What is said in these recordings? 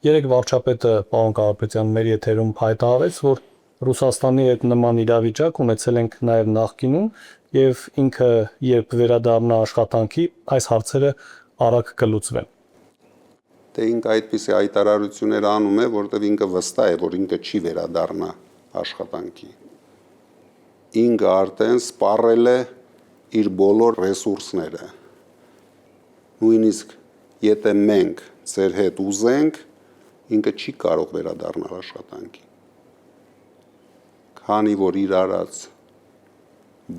Երեք վարչապետը պարոն Կարապետյան մեր եթերում հայտարարեց, որ Ռուսաստանի հետ նման իրավիճակ ունեցել ենք նաև նախկինում եւ ինքը երբ վերադառնա աշխատանքի, այս հարցերը արագ կլուծվեն։ Դե ինքը այդպիսի հայտարարություններ անում է, որտեղ ինքը վստահ է, որ ինքը չի վերադառնա աշխատանքի։ Ինքը արդեն սպառել է իր բոլոր ռեսուրսները։ Նույնիսկ եթե մենք ձեր հետ ուզենք, ինքը չի կարող վերադառնալ աշխատանքի։ Քանի որ իր արած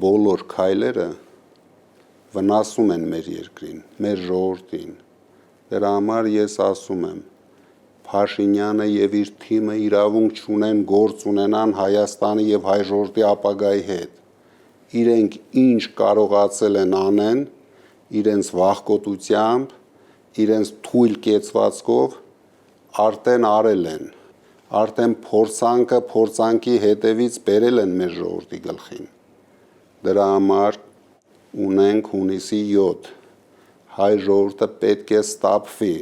բոլոր քայլերը վնասում են մեր երկրին, մեր ժողովրդին։ Դրա համար ես ասում եմ, Փաշինյանը եւ իր թիմը իրավունք չունեն գործ ունենան Հայաստանի եւ հայ ժողովրդի ապագայի հետ։ Իրենք ինչ կարողացել են անեն, իրենց վախկոտությամբ, իրենց թույլ կեցվածքով արդեն արել են, արդեն փորձանքի հետևից բերել են մեր ժողովրդի գլխին։ Դրա համար ունենք հունիսի 7, հայ ժողովուրդը պետք է ստապվի,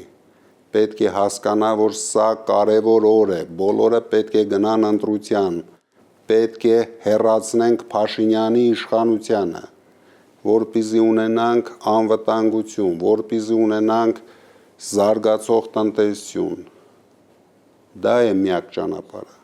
պետք է հասկանա, որ սա կարևոր օր է, բոլորը պետք է գնան ընտրության, պետք է հեռացնենք Փաշինյանի իշխանությանը, որպեսզի ունենանք անվտանգություն, որպեսզի ունենանք զարգացող տնտեսություն։ Դա է միակ ճանապարհը։